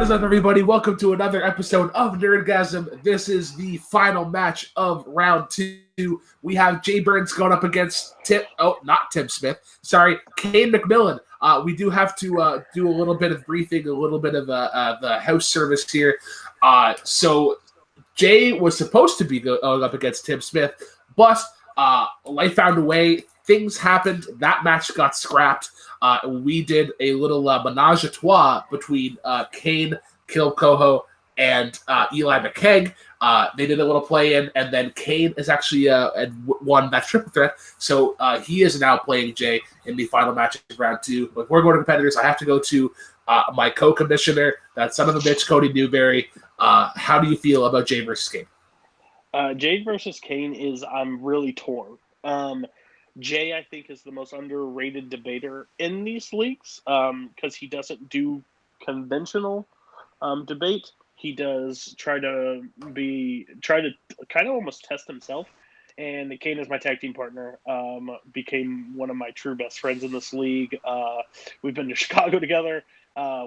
is up, everybody? Welcome to another episode of NERDGASM. This is the final match of round 2. We have Jay Burnz going up against Cain McMillan. We do have to do a little bit of briefing, a little bit of the house service here. So Jay was supposed to be going up against Tim Smith, but life found a way. Things happened. That match got scrapped. We did a little menage a trois between Cain, Kaleb Koho, and Eli McKeg. They did a little play-in, and then Cain is actually won that triple threat. So he is now playing Jay in the final match of round 2. But we're going to competitors. I have to go to my co-commissioner, that son of a bitch, Cody Newberry. How do you feel about Jay versus Cain? Jay versus Cain I'm really torn. Jay, I think, is the most underrated debater in these leagues because he doesn't do conventional debate. He does try to kind of almost test himself. And Cain is my tag team partner, became one of my true best friends in this league. We've been to Chicago together.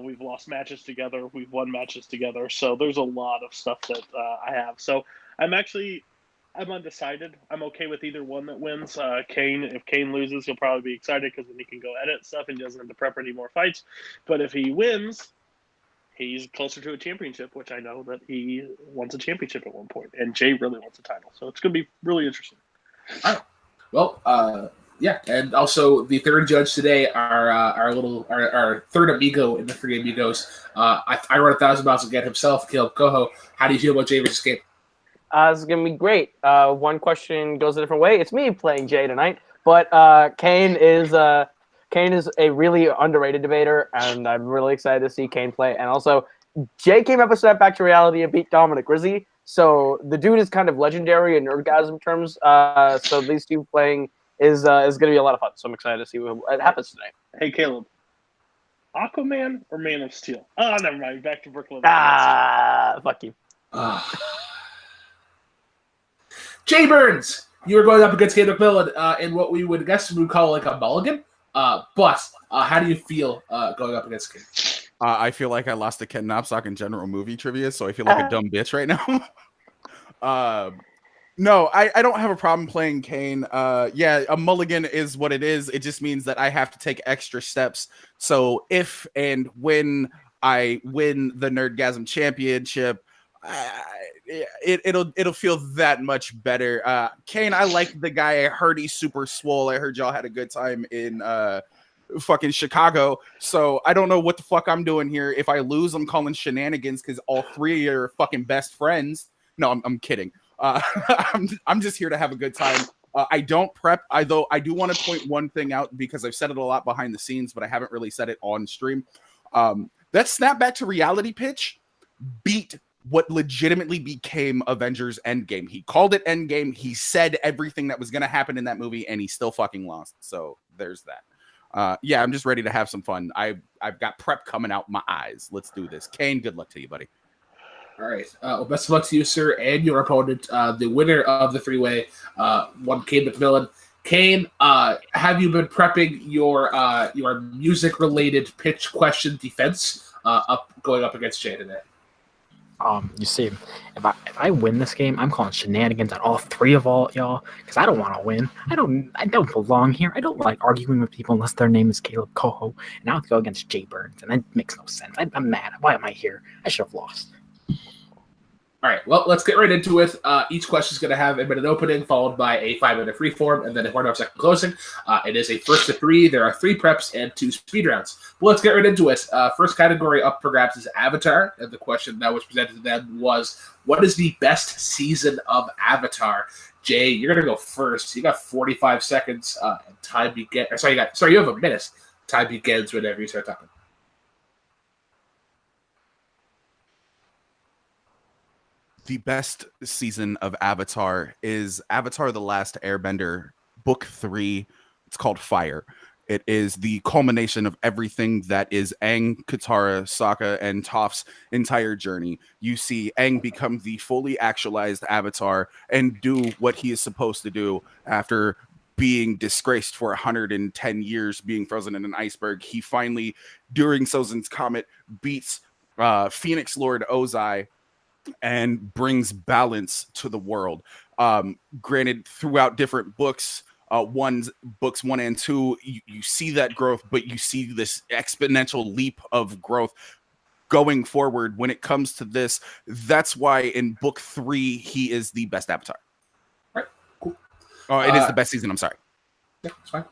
We've lost matches together. We've won matches together. So there's a lot of stuff that I have. So I'm undecided. I'm okay with either one that wins. Cain, if Cain loses, he'll probably be excited because then he can go edit stuff and he doesn't have to prep any more fights. But if he wins, he's closer to a championship, which I know that he wants a championship at one point. And Jay really wants a title. So it's going to be really interesting. All right. Well, yeah. And also the third judge today, our third amigo in the Three Amigos. I run 1,000 miles again himself, Kaleb Koho. How do you feel about Jay versus Cain? It's going to be great. One question goes a different way. It's me playing Jay tonight, but Cain is a really underrated debater, and I'm really excited to see Cain play. And also, Jay came up a step back to reality and beat Dominic Rizzi, so the dude is kind of legendary in NERDGASM terms. So these two playing is going to be a lot of fun. So I'm excited to see what happens tonight. Hey, Kaleb. Aquaman or Man of Steel? Oh, never mind. Back to Brooklyn. Fuck you. Jay Burnz, you were going up against Cain McMillan in what we would call like a mulligan. But how do you feel going up against Cain? I feel like I lost to Ken Knopstock in general movie trivia, so I feel like a dumb bitch right now. No, I don't have a problem playing Cain. Yeah, a mulligan is what it is. It just means that I have to take extra steps. So if and when I win the NERDGASM Championship, it'll feel that much better. Cain, I like the guy. I heard he's super swole. I heard y'all had a good time in fucking Chicago. So I don't know what the fuck I'm doing here. If I lose, I'm calling shenanigans because all three are fucking best friends. No, I'm kidding. I'm just here to have a good time. I don't prep. Though I do want to point one thing out because I've said it a lot behind the scenes, but I haven't really said it on stream. That snapback to reality pitch beat what legitimately became Avengers Endgame. He called it Endgame. He said everything that was going to happen in that movie, and he still fucking lost. So there's that. Yeah, I'm just ready to have some fun. I've got prep coming out my eyes. Let's do this. Cain, good luck to you, buddy. All right. Well, best of luck to you, sir, and your opponent. The winner of the three-way, one Cain McMillan. Cain, have you been prepping your music-related pitch question defense going up against Jay today? You see, if I win this game, I'm calling shenanigans on all three of y'all because I don't want to win. I don't belong here. I don't like arguing with people unless their name is Kaleb Koho, and I have to go against Jay Burnz, and that makes no sense. I'm mad. Why am I here? I should have lost. All right, well, let's get right into it. Each question is going to have a minute opening, followed by a 5-minute free form, and then a 1.5-second closing. It is a first to 3. There are 3 preps and 2 speed rounds. Well, let's get right into it. First category up for grabs is Avatar, and the question that was presented to them was, what is the best season of Avatar? Jay, you're going to go first. You got 45 seconds, and time begins. You have a minute. Time begins whenever you start talking. The best season of Avatar is Avatar: The Last Airbender, Book 3. It's called Fire. It is the culmination of everything that is Aang, Katara, Sokka, and Toph's entire journey. You see Aang become the fully actualized Avatar and do what he is supposed to do after being disgraced for 110 years, being frozen in an iceberg. He finally, during Sozin's Comet, beats Phoenix Lord Ozai and brings balance to the world. Granted, throughout different books, books 1 and 2, you see that growth, but you see this exponential leap of growth going forward. When it comes to this, that's why in book 3 he is the best Avatar. All right, cool. Oh, it is the best season. I'm sorry. Yeah, it's fine.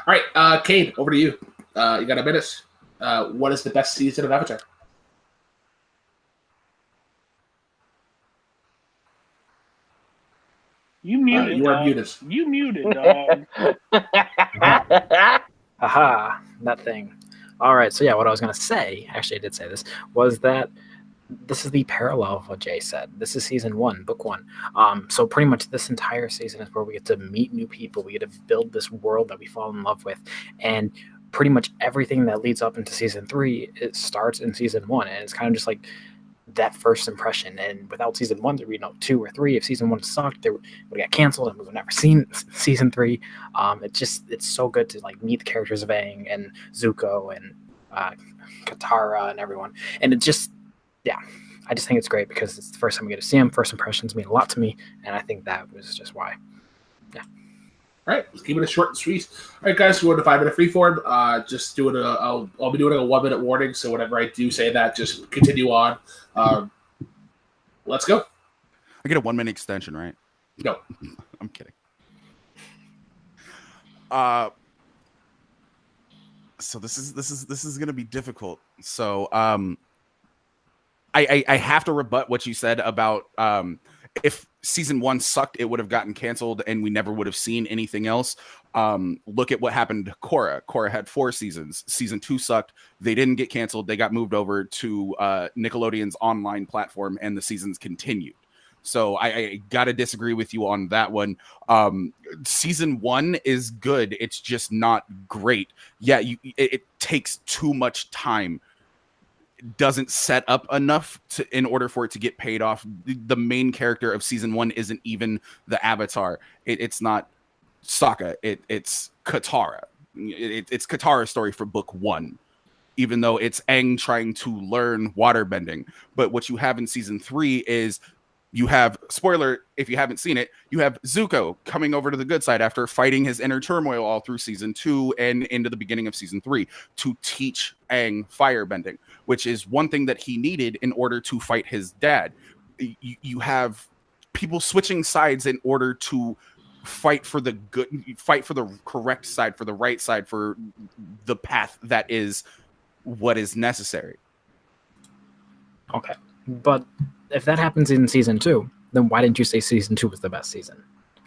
All right, Cain, over to you. You got a minute. What is the best season of Avatar? You muted. You are muted. You muted, dog. Aha, that thing. All right, so yeah, what I was going to say, actually I did say this, was that this is the parallel of what Jay said. This is season 1, book 1. So pretty much this entire season is where we get to meet new people. We get to build this world that we fall in love with. And pretty much everything that leads up into season 3, it starts in season 1. And it's kind of just like that first impression. And without season 1, there would be 2 or 3. If season 1 sucked, they would have got canceled and we would never seen season 3. It's so good to like meet the characters of Aang and Zuko and Katara and everyone. And it just, yeah, I just think it's great because it's the first time we get to see them. First impressions mean a lot to me, and I think that was just why. Yeah. All right, let's keep it short and sweet. All right, guys, we're going to 5-minute freeform. Just doing I'll be doing a 1-minute warning, so whenever I do say that, just continue on. Let's go. I get a 1-minute extension, right? No. I'm kidding. So this is gonna be difficult. So I have to rebut what you said about if season 1 sucked, it would have gotten canceled and we never would have seen anything else. Look at what happened to Korra. Korra had 4 seasons. Season 2 sucked. They didn't get canceled. They got moved over to Nickelodeon's online platform, and the seasons continued. So I gotta disagree with you on that one. Season 1 is good. It's just not great. Yeah, it takes too much time. It doesn't set up enough in order for it to get paid off. The main character of season 1 isn't even the Avatar. It's not Sokka. It's Katara. It's Katara's story for book 1. Even though it's Aang trying to learn waterbending. But what you have in season 3 is you have, spoiler, if you haven't seen it, you have Zuko coming over to the good side after fighting his inner turmoil all through season 2 and into the beginning of season 3 to teach Aang firebending, which is one thing that he needed in order to fight his dad. You have people switching sides in order to fight for the good, fight for the correct side, for the right side, for the path that is what is necessary. Okay, but if that happens in season 2, then why didn't you say season 2 was the best season?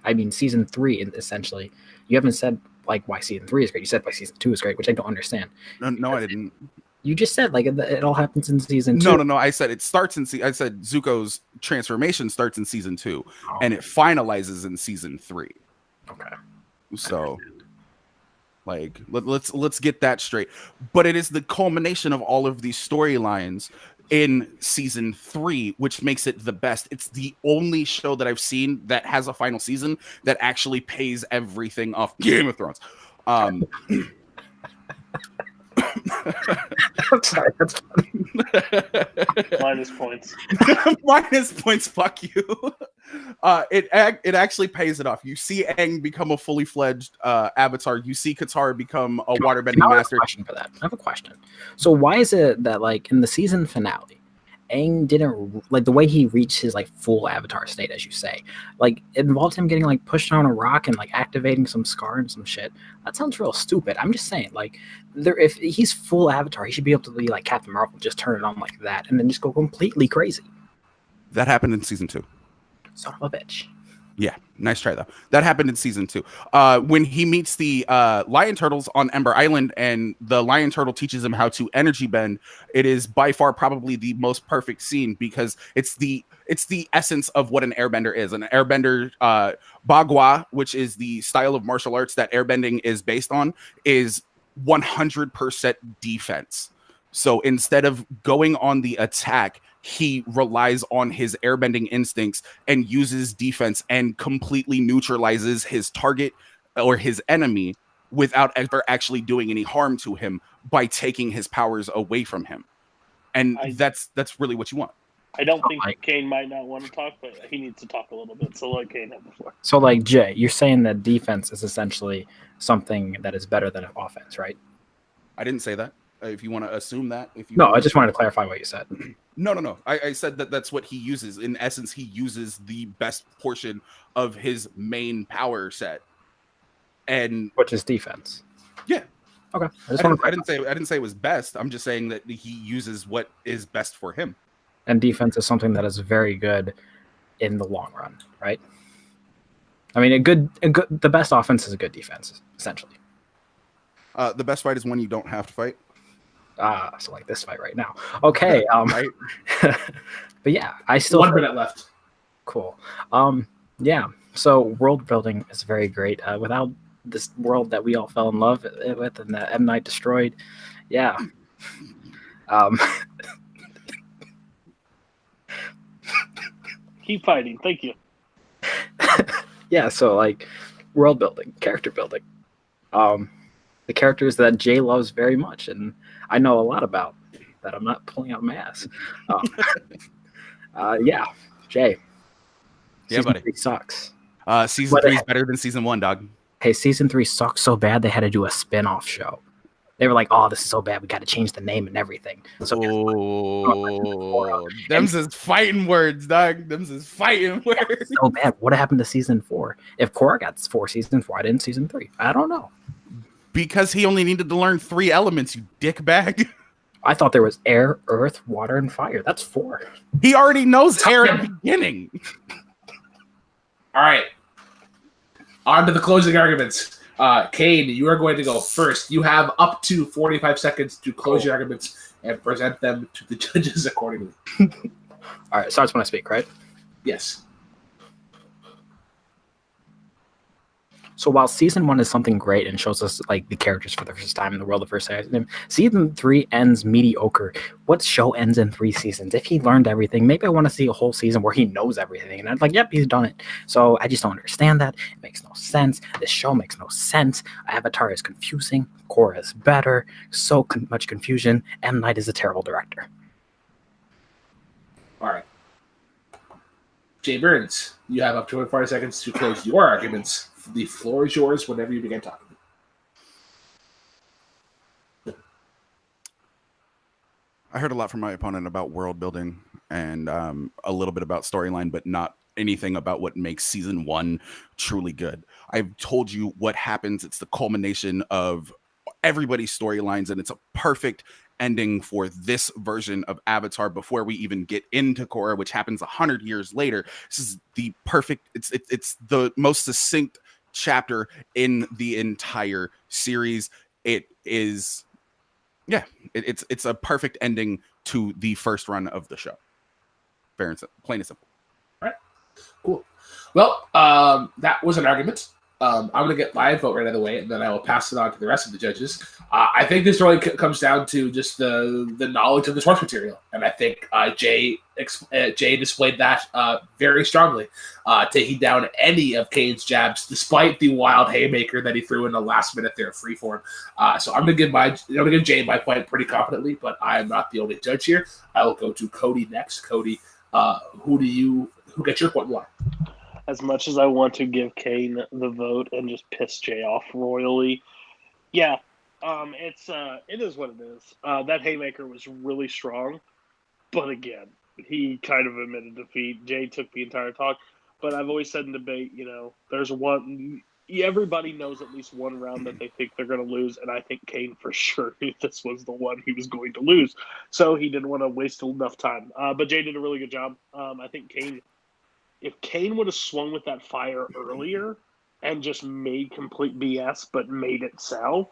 I mean, season 3, essentially, you haven't said like why season 3 is great. You said why season 2 is great, which I don't understand. No, I didn't. You just said like it all happens in season 2. No. I said it starts in. I said Zuko's transformation starts in season 2, and it finalizes in season 3. Okay. So, like, let's get that straight. But it is the culmination of all of these storylines in season 3, which makes it the best. It's the only show that I've seen that has a final season that actually pays everything off. Game of Thrones. I'm sorry, that's funny. Minus points. Minus points. Fuck you. It actually pays it off. You see Aang become a fully fledged Avatar. You see Katara become a waterbending master. I have a question. So why is it that like in the season finale, Aang didn't like the way he reached his like full Avatar state, as you say, like it involved him getting like pushed on a rock and like activating some scar and some shit. That sounds real stupid. I'm just saying, like, if he's full Avatar, he should be able to be like Captain Marvel, just turn it on like that, and then just go completely crazy. That happened in season 2. Son of a bitch. Yeah, nice try though. That happened in season 2. When he meets the lion turtles on Ember Island, and the lion turtle teaches him how to energy bend. It is by far probably the most perfect scene because it's the essence of what an airbender is. An airbender, Bagua, which is the style of martial arts that airbending is based on, is 100% defense. So instead of going on the attack, he relies on his airbending instincts and uses defense and completely neutralizes his target or his enemy without ever actually doing any harm to him by taking his powers away from him. And that's really what you want. I don't think Cain might not want to talk, but he needs to talk a little bit. So let Cain have the floor. So, like, Jay, you're saying that defense is essentially something that is better than offense, right? I didn't say that. If you want to assume that. No, I just wanted to clarify what you said. No. I said that's what he uses. In essence, he uses the best portion of his main power set. And which is defense. Yeah. Okay. I didn't say it was best. I'm just saying that he uses what is best for him. And defense is something that is very good in the long run, right? I mean, the best offense is a good defense, essentially. The best fight is when you don't have to fight. So like this fight right now. Okay. Right. But yeah, I still 1 minute left. Cool. Yeah. So world building is very great. Without this world that we all fell in love with and that M. Night destroyed. Yeah. Keep fighting. Thank you. Yeah, so like world building, character building. The characters that Jay loves very much and I know a lot about that I'm not pulling out my ass. Yeah, Jay. Yeah, buddy. 3 sucks. Season 3 is better than season 1, dog. Hey, season 3 sucked so bad they had to do a spin-off show. They were like, "Oh, this is so bad. We got to change the name and everything." So, them's is fighting words, dog. Them's is fighting words. So bad. What happened to season 4? If Korra got 4 seasons, why didn't season 3? I don't know. Because he only needed to learn 3 elements, you dickbag. I thought there was air, earth, water, and fire. That's 4. He already knows air at the beginning. All right. On to the closing arguments. Cain, you are going to go first. You have up to 45 seconds to close your arguments and present them to the judges accordingly. All right, starts when I speak, right? Yes. So while season 1 is something great and shows us like the characters for the first time in the world, the first time, season 3 ends mediocre. What show ends in 3 seasons? If he learned everything, maybe I want to see a whole season where he knows everything. And I'm like, yep, he's done it. So I just don't understand that. It makes no sense. This show makes no sense. Avatar is confusing. Korra is better. So much confusion. M. Night is a terrible director. All right. Jay Burnz, you have up to 45 seconds to close your arguments. The floor is yours whenever you begin talking. I heard a lot from my opponent about world building and a little bit about storyline, but not anything about what makes season 1 truly good. I've told you what happens. It's the culmination of everybody's storylines, and it's a perfect ending for this version of Avatar before we even get into Korra, which happens 100 years later. This is the perfect, it's the most succinct chapter in the entire series. It is, yeah, it's a perfect ending to the first run of the show. Fair and simple, plain and simple. All right, cool. Well, that was an argument. I'm going to get my vote right out of the way, and then I will pass it on to the rest of the judges. I think this really comes down to just the knowledge of the source material, and I think Jay displayed that very strongly, taking down any of Cain's jabs, despite the wild haymaker that he threw in the last minute there, freeform. So I'm going to give Jay my point pretty confidently, but I am not the only judge here. I will go to Cody next. Cody, who gets your point and why? As much as I want to give Cain the vote and just piss Jay off royally, yeah, it is what it is. That haymaker was really strong, but again, he kind of admitted defeat. Jay took the entire talk, but I've always said in debate, there's one. Everybody knows at least one round that they think they're going to lose, and I think Cain for sure knew this was the one he was going to lose, so he didn't want to waste enough time. But Jay did a really good job. I think Cain. If Cain would have swung with that fire earlier and just made complete BS but made it sell,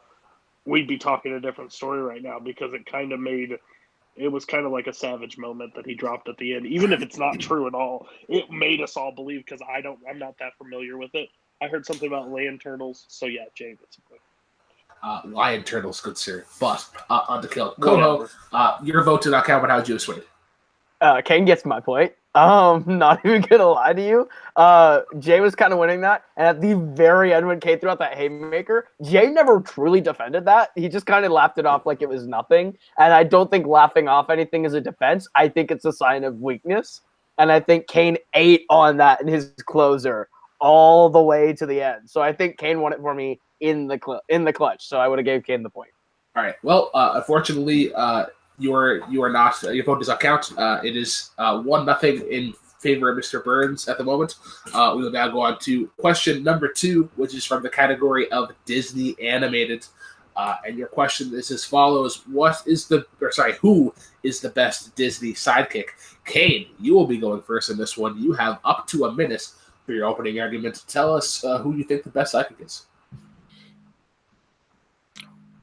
we'd be talking a different story right now, because it was kind of like a savage moment that he dropped at the end. Even if it's not true at all, it made us all believe, because I'm not that familiar with it. I heard something about land turtles, so yeah, Jay, that's a point. Lion turtles, good sir. But on to kill. Koho, your vote did not count, but how did you swing? Cain gets my point. Not even gonna lie to you. Jay was kind of winning that, and at the very end when Kane threw out that haymaker, Jay never truly defended that. He just kind of laughed it off like it was nothing. And I don't think laughing off anything is a defense. I think it's a sign of weakness. And I think Kane ate on that in his closer all the way to the end. So I think Kane won it for me in the clutch. So I would have gave Kane the point. All right. Well, unfortunately, you are not. Your vote does not count. It is 1-0 in favor of Mr. Burnz at the moment. We will now go on to question number 2, which is from the category of Disney animated. And your question is as follows: who is the best Disney sidekick? Kane, you will be going first in this one. You have up to a minute for your opening argument. Tell us who you think the best sidekick is.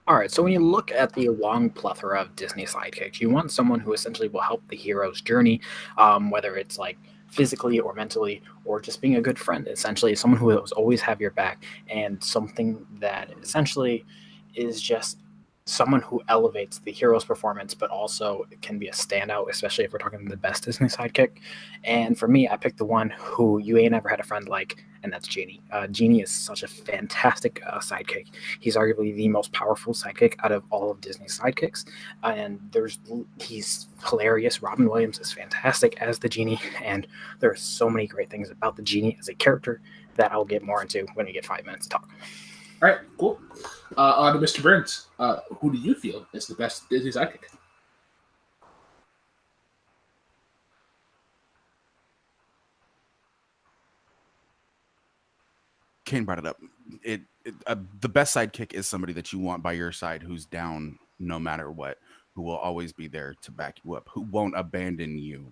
All right, so when you look at the long plethora of Disney sidekicks, you want someone who essentially will help the hero's journey, whether it's like physically or mentally or just being a good friend. Essentially, someone who will always have your back, and something that essentially is just someone who elevates the hero's performance, but also can be a standout, especially if we're talking the best Disney sidekick. And for me, I picked the one who you ain't ever had a friend like, and that's Genie. Genie is such a fantastic sidekick. He's arguably the most powerful sidekick out of all of Disney's sidekicks. And he's hilarious. Robin Williams is fantastic as the Genie. And there are so many great things about the Genie as a character that I'll get more into when we get 5 minutes to talk. All right, cool. On to Mr. Burnz. Who do you feel is the best Disney sidekick? Kane brought it up. The best sidekick is somebody that you want by your side, who's down no matter what, who will always be there to back you up, who won't abandon you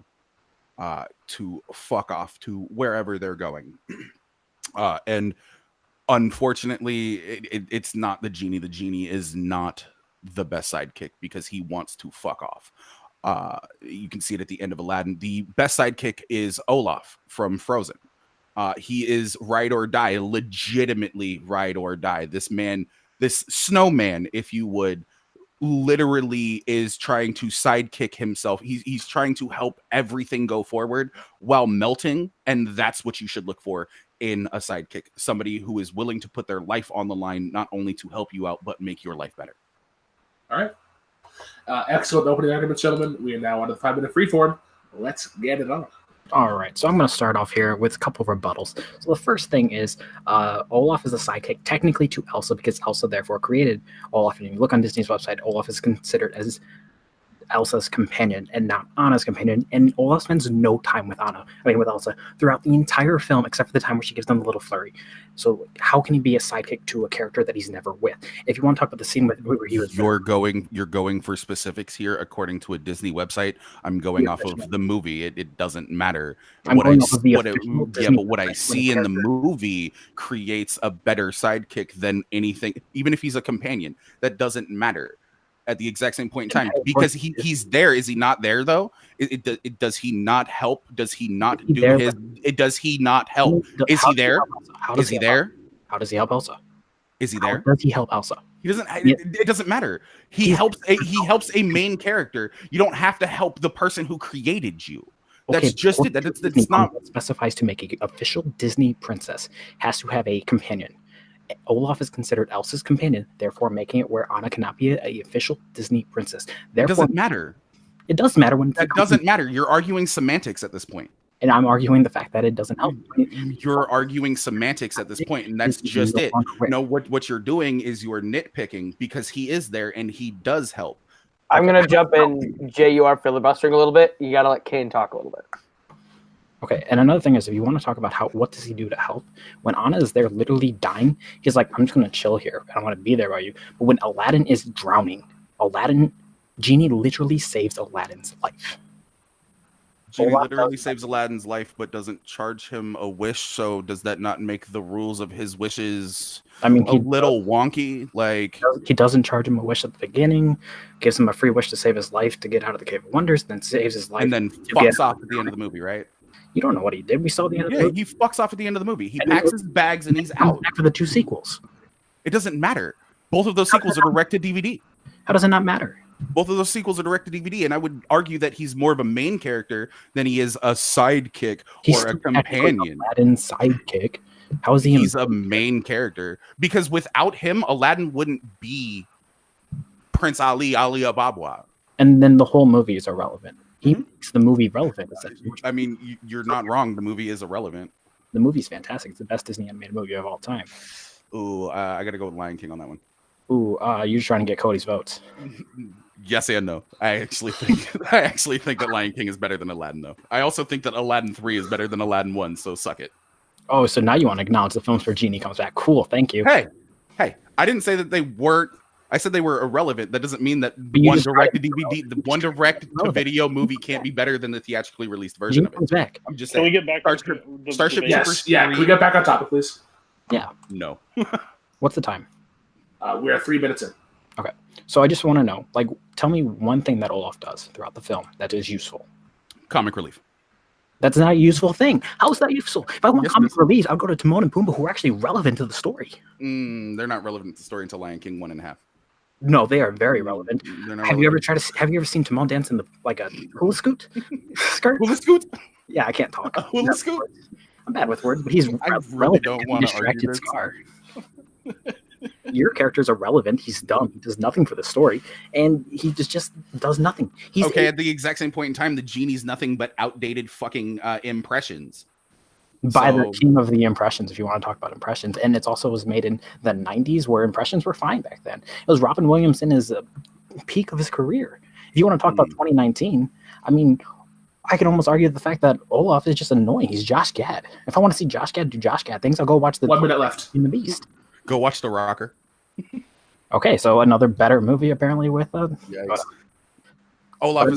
to fuck off to wherever they're going. And unfortunately, it's not the Genie. The Genie is not the best sidekick because he wants to fuck off. You can see it at the end of Aladdin. The best sidekick is Olaf from Frozen. He is ride or die, legitimately ride or die. This man, this snowman, if you would, literally is trying to sidekick himself. He's trying to help everything go forward while melting, and that's what you should look for in a sidekick. Somebody who is willing to put their life on the line, not only to help you out, but make your life better. All right. Excellent opening argument, gentlemen. We are now on to the 5-minute freeform. Let's get it on. All right, so I'm going to start off here with a couple of rebuttals. So the first thing is Olaf is a sidekick technically to Elsa because Elsa therefore created Olaf. And if you look on Disney's website, Olaf is considered as Elsa's companion and not Anna's companion. And Olaf spends no time with Elsa throughout the entire film except for the time where she gives them a little flurry. So how can he be a sidekick to a character that he's never with? If you want to talk about the scene where he was, you're going for specifics here according to a Disney website. I'm going off of the movie. It doesn't matter. What I see in the movie creates a better sidekick than anything, even if he's a companion. That doesn't matter at the exact same point in time because he's there. Is he not there though? Does he not help? Does he not do his? Does he not help? Is he there? Is he there? How does he help Elsa? Is he there? How does he help Elsa? He doesn't. It doesn't matter. He helps a main character. You don't have to help the person who created you. That's just it. That's not what specifies to make an official Disney princess has to have a companion. Olaf is considered Elsa's companion, therefore making it where Anna cannot be an official Disney princess. Therefore, it doesn't matter. It does matter when that doesn't matter. You're arguing semantics at this point. And I'm arguing the fact that it doesn't help. You're arguing semantics at this point, and that's just it. No, what you're doing is you're nitpicking because he is there and he does help. I'm gonna jump in. Jay, you are filibustering a little bit. You gotta let Kane talk a little bit. Okay, and another thing is, if you want to talk about what does he do to help, when Anna is there literally dying, he's like, I'm just going to chill here. I don't want to be there by you. But when Aladdin is drowning, Genie literally saves Aladdin's life. Genie literally saves Aladdin's life, but doesn't charge him a wish. So does that not make the rules of his wishes a little wonky? Like, he doesn't charge him a wish at the beginning, gives him a free wish to save his life to get out of the Cave of Wonders, then saves his life. And then fucks off at the end of the movie, right? You don't know what he did. We saw the end of the movie. He fucks off at the end of the movie. He packs his bags and he's out. After the 2 sequels. It doesn't matter. Both of those sequels are direct to DVD. How does it not matter? Both of those sequels are direct to DVD, and I would argue that he's more of a main character than he is a sidekick or a companion. Aladdin's sidekick. How is he? He's a main character because without him, Aladdin wouldn't be Prince Ali Ababwa. And then the whole movie is irrelevant. He makes the movie relevant. I mean, you're not wrong. The movie is irrelevant. The movie's fantastic. It's the best Disney animated movie of all time. Ooh, I gotta go with Lion King on that one. Ooh, you're trying to get Cody's votes. Yes and no. I actually think that Lion King is better than Aladdin, though. I also think that Aladdin 3 is better than Aladdin 1, so suck it. Oh, so now you want to acknowledge the films where Genie comes back. Cool, thank you. Hey, I didn't say that they weren't. I said they were irrelevant. That doesn't mean that one direct to video movie can't be better than the theatrically released version of it. Back. I'm just saying. Can we get back Starship? Yes. Yeah. Can we get back on topic, please? Yeah. No. What's the time? We're 3 minutes in. Okay. So I just want to know, like, tell me one thing that Olaf does throughout the film that is useful. Comic relief. That's not a useful thing. How is that useful? If I want comic relief, I'll go to Timon and Pumbaa, who are actually relevant to the story. They're not relevant to the story until Lion King 1.5. No, they are very relevant. Have you ever seen Timon dance in a hula scoot skirt? Hula scoot? Yeah, I can't talk. Hula scoot? I'm bad with words, but he's relevant to the distracted Scar. Your characters are relevant. He's dumb. He does nothing for the story, and he just does nothing. He's at the exact same point in time, the genie's nothing but outdated fucking impressions. By the king of the impressions, if you want to talk about impressions. And it also was made in the 90s, where impressions were fine back then. It was Robin Williams in his peak of his career. If you want to talk about 2019, I mean, I could almost argue the fact that Olaf is just annoying. He's Josh Gad. If I want to see Josh Gad do Josh Gad things, I'll go watch the 1 minute left in the Beast. Go watch The Rocker. Okay, so another better movie apparently with Olaf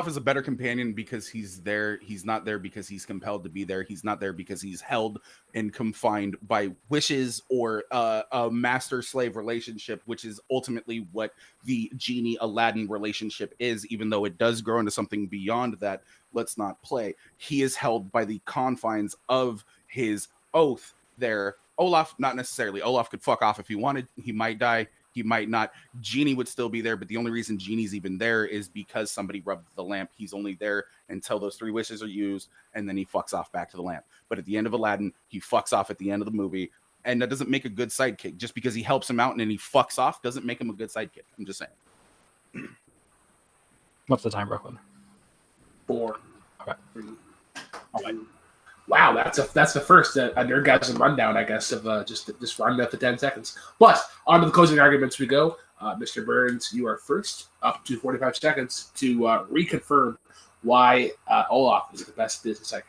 is a better companion because he's there. He's not there because he's compelled to be there. He's not there because he's held and confined by wishes or a master-slave relationship, which is ultimately what the Genie-Aladdin relationship is, even though it does grow into something beyond that. Let's not play. He is held by the confines of his oath there. Olaf, not necessarily. Olaf could fuck off if he wanted. He might die. He might not. Genie would still be there, but the only reason Genie's even there is because somebody rubbed the lamp. He's only there until those 3 wishes are used, and then he fucks off back to the lamp. But at the end of Aladdin, he fucks off at the end of the movie, and that doesn't make a good sidekick. Just because he helps him out and then he fucks off doesn't make him a good sidekick. I'm just saying. What's the time, Brooklyn? 4. Okay. 3. All right. Wow, that's the first a Nerdgasm rundown, I guess, of just rounding up the 10 seconds. But on to the closing arguments we go. Mr. Burnz, you are first, up to 45 seconds to reconfirm why Olaf is the best business sidekick.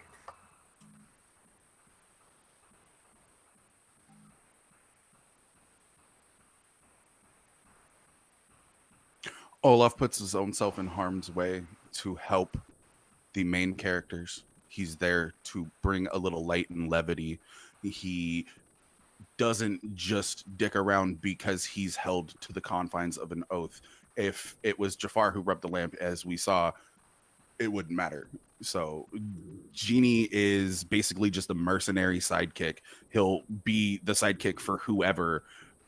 Olaf puts his own self in harm's way to help the main characters. He's there to bring a little light and levity. He doesn't just dick around because he's held to the confines of an oath. If it was Jafar who rubbed the lamp, as we saw, it wouldn't matter. So Genie is basically just a mercenary sidekick. He'll be the sidekick for whoever,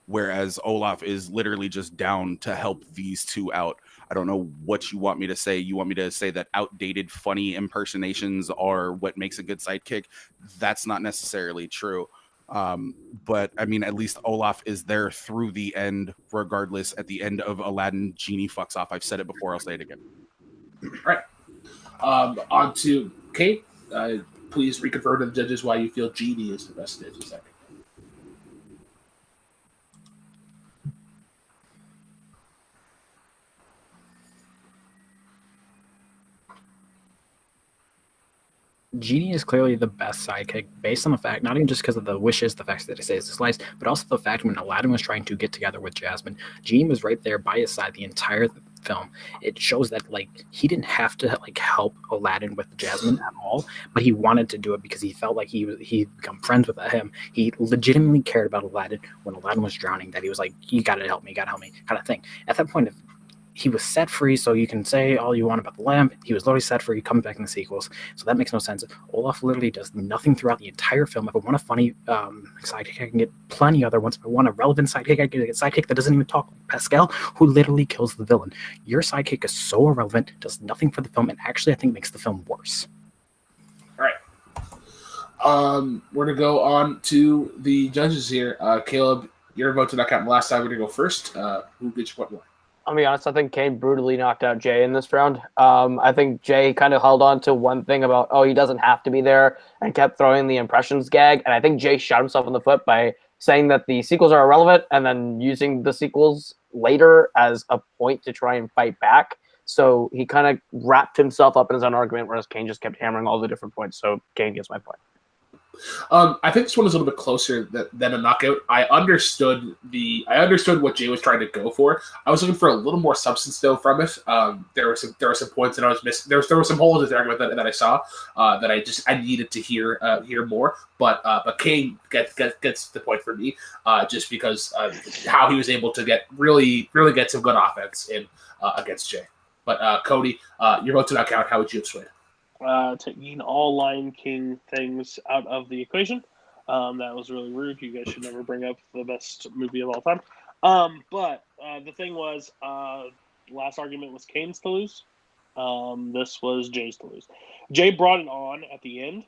whereas Olaf is literally just down to help these two out. I don't know what you want me to say. You want me to say that outdated, funny impersonations are what makes a good sidekick? That's not necessarily true. But, I mean, at least Olaf is there through the end, regardless. At the end of Aladdin, Genie fucks off. I've said it before. I'll say it again. All right. On to Kate. Please reconfirm to the judges why you feel Genie is the best business sidekick. Genie is clearly the best sidekick based on the fact, not even just because of the wishes, the fact that he says his life, but also the fact when Aladdin was trying to get together with Jasmine, Genie was right there by his side the entire film. It shows that he didn't have to help Aladdin with Jasmine at all, but he wanted to do it because he felt like he'd become friends with him. He legitimately cared about Aladdin when Aladdin was drowning, that he was like, you gotta help me kind of thing. At that point, he was set free, so you can say all you want about the lamp. He was literally set free, coming back in the sequels, so that makes no sense. Olaf literally does nothing throughout the entire film. If I want a funny sidekick, I can get plenty other ones. If I want a relevant sidekick, I can get a sidekick that doesn't even talk, like Pascal, who literally kills the villain. Your sidekick is so irrelevant, does nothing for the film, and actually I think makes the film worse. All right. We're going to go on to the judges here. Kaleb, your vote did not count last time. We're going to go first. Who gets what more? I'll be honest, I think Cain brutally knocked out Jay in this round. I think Jay kind of held on to one thing about, he doesn't have to be there, and kept throwing the impressions gag. And I think Jay shot himself in the foot by saying that the sequels are irrelevant and then using the sequels later as a point to try and fight back. So he kind of wrapped himself up in his own argument, whereas Cain just kept hammering all the different points. So Cain gets my point. I think this one is a little bit closer than a knockout. I understood what Jay was trying to go for. I was looking for a little more substance though from it. There were some points that I was missing. There were some holes in the argument that I saw that I needed to hear more. But Cain gets the point for me just because how he was able to really get some good offense in against Jay. But Cody, your vote did not count. How would you have swayed? Taking all Lion King things out of the equation. That was really rude. You guys should never bring up the best movie of all time. But the thing was, last argument was Cain's to lose. This was Jay's to lose. Jay brought it on at the end.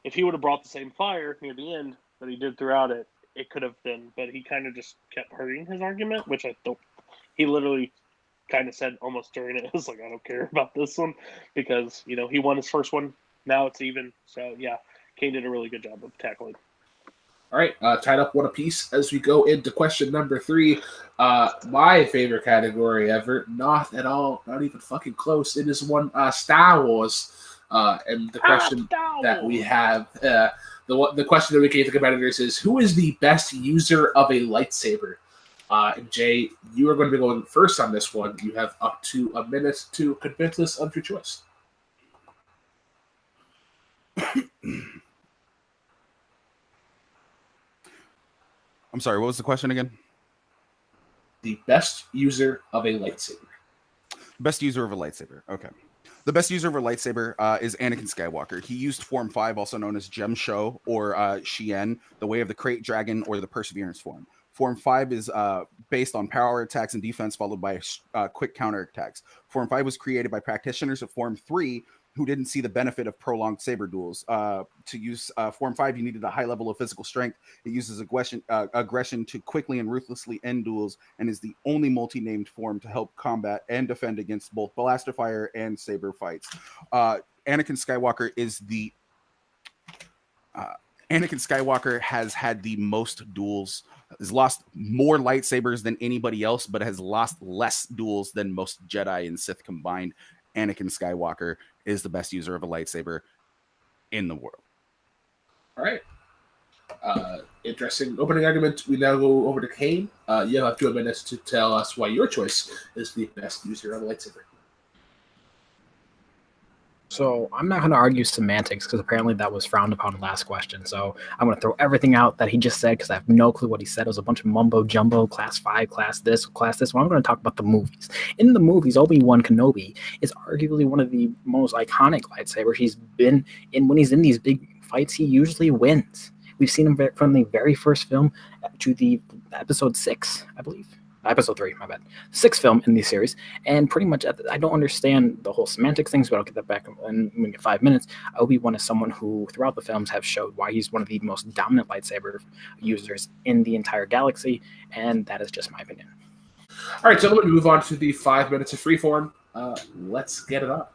If he would have brought the same fire near the end that he did throughout it, it could have been. But he kind of just kept hurting his argument, which I don't. He literally kind of said almost during it, I don't care about this one because, he won his first one. Now it's even. So, yeah, Cain did a really good job of tackling. All right, tied up one apiece as we go into question number 3. My favorite category ever, not at all, not even fucking close. It is one Star Wars. And the question that we have, the question that we gave the competitors is, who is the best user of a lightsaber? And Jay, you are going to be going first on this one. You have up to a minute to convince us of your choice. I'm sorry, what was the question again? The best user of a lightsaber. Best user of a lightsaber. Okay. The best user of a lightsaber is Anakin Skywalker. He used Form 5, also known as Gem Show or Shien, the Way of the Krayt Dragon, or the Perseverance form. Form 5 is based on power attacks and defense, followed by quick counter attacks. Form 5 was created by practitioners of Form 3 who didn't see the benefit of prolonged saber duels. To use Form 5, you needed a high level of physical strength. It uses aggression to quickly and ruthlessly end duels, and is the only multi-named form to help combat and defend against both blaster fire and saber fights. Anakin Skywalker has had the most duels, has lost more lightsabers than anybody else, but has lost less duels than most Jedi and Sith combined. Anakin Skywalker is the best user of a lightsaber in the world. All right. Interesting opening argument. We now go over to Cain. You'll have 2 minutes to tell us why your choice is the best user of a lightsaber. So I'm not going to argue semantics because apparently that was frowned upon in the last question. So I'm going to throw everything out that he just said because I have no clue what he said. It was a bunch of mumbo jumbo, class 5, class this. Well, I'm going to talk about the movies. In the movies, Obi-Wan Kenobi is arguably one of the most iconic lightsabers. He's been in, when he's in these big fights, he usually wins. We've seen him from the very first film to the episode 6, I believe. Episode 3, my bad. 6th film in the series, and pretty much I don't understand the whole semantics things, but I'll get that back in 5 minutes. Obi-Wan is someone who, throughout the films, have showed why he's one of the most dominant lightsaber users in the entire galaxy, and that is just my opinion. All right, gentlemen, we move on to the 5 minutes of freeform. Let's get it on.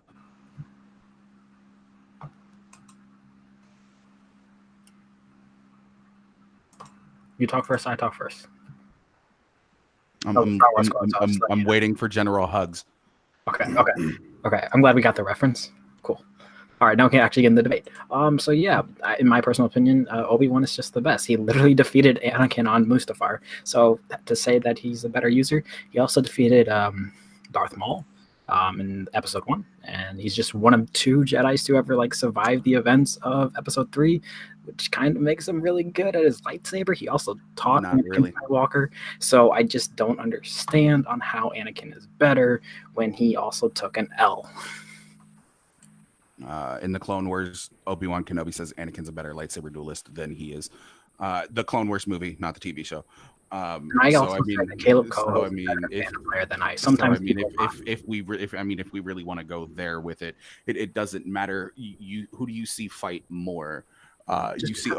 You talk first, I talk first. I'm waiting for General Hugs. Okay. I'm glad we got the reference. Cool. All right, now we can actually get in the debate. So yeah, in my personal opinion, Obi-Wan is just the best. He literally defeated Anakin on Mustafar. So to say that he's a better user, he also defeated Darth Maul in episode 1, and he's just one of 2 Jedis to ever like survive the events of Episode 3, which kind of makes him really good at his lightsaber. He also taught Not Anakin really. Skywalker, so I just don't understand on how Anakin is better when he also took an L. In the Clone Wars, Obi-Wan Kenobi says Anakin's a better lightsaber duelist than he is. The Clone Wars movie, not the TV show. I also say that Kaleb Koho is a better if, Fandom player than I. Sometimes if we really want to go there with it, it doesn't matter. Who do you see fight more? You see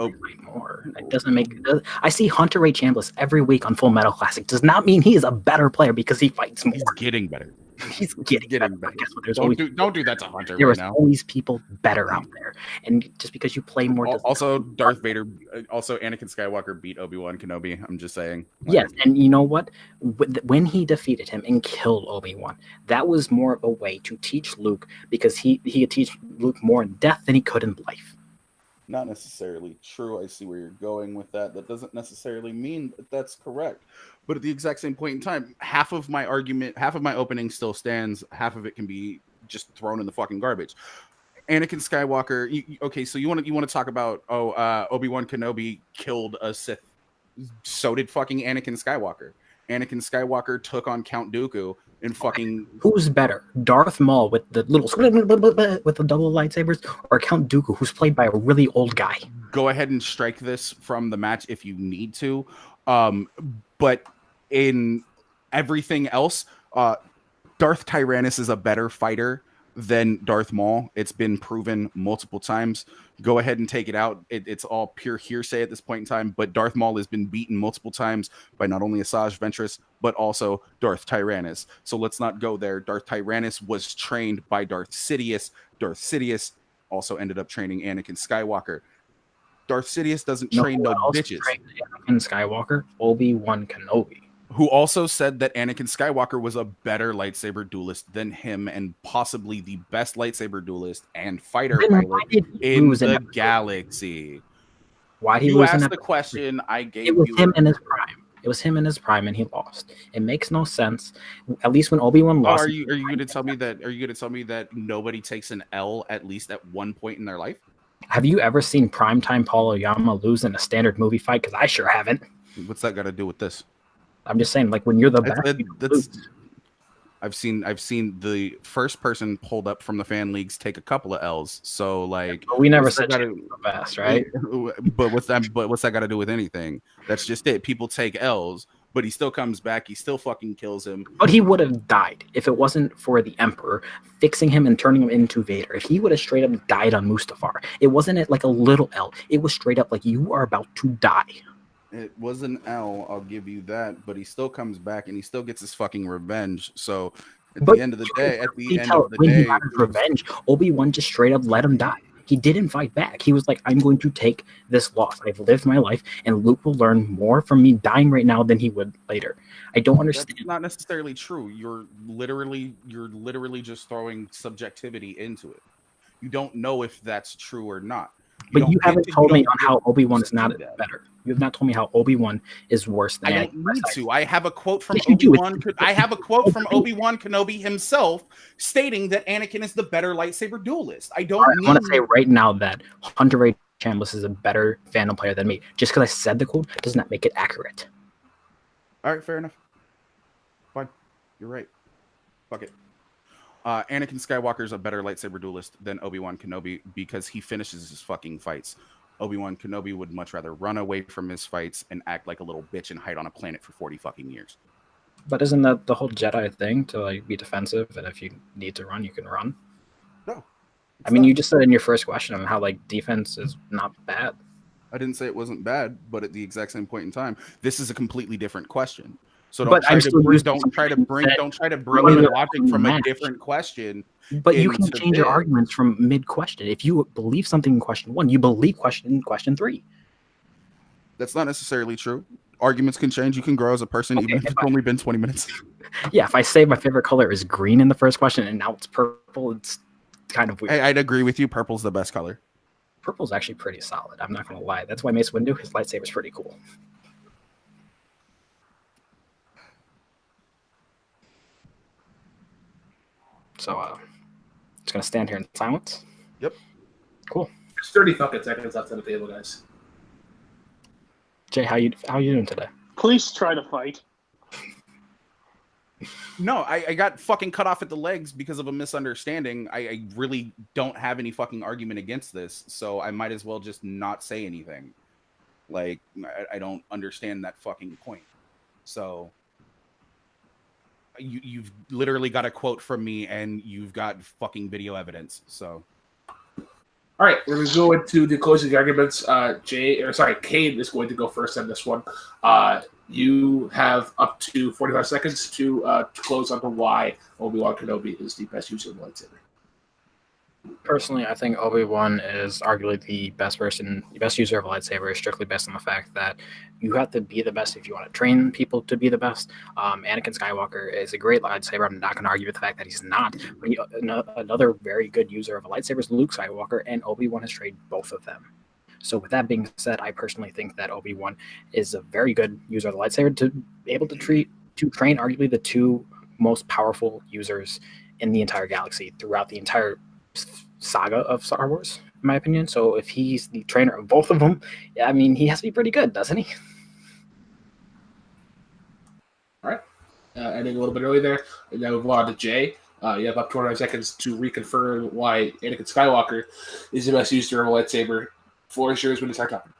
more. It doesn't make. I see Hunter Ray Chambliss every week on Full Metal Classic. Does not mean he is a better player because he fights more. He's getting better. He's getting better. Guess what? Don't do that to Hunter there right is now. always people better out there, and just because you play more. Also, Darth Vader. Also, Anakin Skywalker beat Obi-Wan Kenobi. I'm just saying. Yes, and you know what? When he defeated him and killed Obi-Wan, that was more of a way to teach Luke, because he could teach Luke more in death than he could in life. Not necessarily true. I see where you're going with that. That doesn't necessarily mean that that's correct. But at the exact same point in time, half of my opening still stands. Half of it can be just thrown in the fucking garbage. Anakin Skywalker. Okay, so you want to talk about Obi-Wan Kenobi killed a Sith. So did fucking Anakin Skywalker. Anakin Skywalker took on Count Dooku and fucking. Who's better, Darth Maul with the little with the double lightsabers, or Count Dooku, who's played by a really old guy? Go ahead and strike this from the match if you need to, but in everything else, Darth Tyrannus is a better fighter than Darth Maul. It's been proven multiple times. Go ahead and take it out. It's all pure hearsay at this point in time, but Darth Maul has been beaten multiple times by not only Asajj Ventress, but also Darth Tyrannus. So let's not go there. Darth Tyrannus was trained by Darth Sidious. Darth Sidious also ended up training Anakin Skywalker. Darth Sidious doesn't train no bitches. Anakin Skywalker, Obi-Wan Kenobi, who also said that Anakin Skywalker was a better lightsaber duelist than him, and possibly the best lightsaber duelist and fighter pilot in the galaxy. Why did he lose? You asked the question, I gave you. It was him in his prime. It was him in his prime, and he lost. It makes no sense. At least when Obi-Wan lost. Are you going to tell me that? Are you going to tell me that nobody takes an L at least at one point in their life? Have you ever seen primetime Paul Oyama lose in a standard movie fight? Because I sure haven't. What's that got to do with this? I'm just saying, like, when you're the best. I've seen the first person pulled up from the fan leagues take a couple of L's. So like, but we never said you're the best, right? But what's that got to do with anything? That's just it. People take L's, but he still comes back. He still fucking kills him. But he would have died if it wasn't for the Emperor fixing him and turning him into Vader. If he would have straight up died on Mustafar, it wasn't like a little L. It was straight up like, you are about to die. It was an L, I'll give you that, but he still comes back and he still gets his fucking revenge. So at the end of the day, when he got his revenge, Obi-Wan just straight up let him die. He didn't fight back. He was like, I'm going to take this loss. I've lived my life, and Luke will learn more from me dying right now than he would later. I don't understand. That's not necessarily true. You're literally just throwing subjectivity into it. You don't know if that's true or not. But you haven't told me on how Obi-Wan is not better. You have not told me how Obi-Wan is worse than I don't need to. I have a quote from Obi-Wan. I have a quote from Obi-Wan Kenobi himself stating that Anakin is the better lightsaber duelist. I want to say right now that Hunter Ray Chambliss is a better Fandom player than me. Just because I said the quote does not make it accurate. All right, fair enough. Fine. You're right. Fuck it. Anakin Skywalker is a better lightsaber duelist than Obi-Wan Kenobi because he finishes his fucking fights. Obi-Wan Kenobi would much rather run away from his fights and act like a little bitch and hide on a planet for 40 fucking years. But isn't that the whole Jedi thing, to like be defensive, and if you need to run, you can run? No. I mean, you just said in your first question how like defense is not bad. I didn't say it wasn't bad, but at the exact same point in time, this is a completely different question. So don't try to bring the logic from a different question. But you can change your arguments from mid-question. If you believe something in question 1, you believe in question 3. That's not necessarily true. Arguments can change. You can grow as a person, even if it's only been 20 minutes. Yeah, if I say my favorite color is green in the first question and now it's purple, it's kind of weird. I'd agree with you. Purple's the best color. Purple's actually pretty solid. I'm not going to lie. That's why Mace Windu, his lightsaber's pretty cool. So, Just gonna stand here in silence. Yep. Cool. There's 30 fucking seconds left on the table, guys. Jay, how you doing today? Please try to fight. No, I got fucking cut off at the legs because of a misunderstanding. I really don't have any fucking argument against this, so I might as well just not say anything. Like, I don't understand that fucking point. So, you've literally got a quote from me, and you've got fucking video evidence, so... All right, we're going to go into the closing arguments. Cain is going to go first on this one. You have up to 45 seconds to close on to why Obi-Wan Kenobi is the best user of the lightsaber. Personally, I think Obi-Wan is arguably the best user of a lightsaber, strictly based on the fact that you have to be the best if you want to train people to be the best. Anakin Skywalker is a great lightsaber. I'm not going to argue with the fact that he's not. But another very good user of a lightsaber is Luke Skywalker, and Obi-Wan has trained both of them. So with that being said, I personally think that Obi-Wan is a very good user of the lightsaber to be able to train arguably the two most powerful users in the entire galaxy throughout the entire saga of Star Wars, in my opinion. So if he's the trainer of both of them, I mean, he has to be pretty good, doesn't he? All right. Ending a little bit early there. And now move on to Jay. You have up to 29 seconds to reconfirm why Anakin Skywalker is the best user of a lightsaber. Floor is yours when you start talking.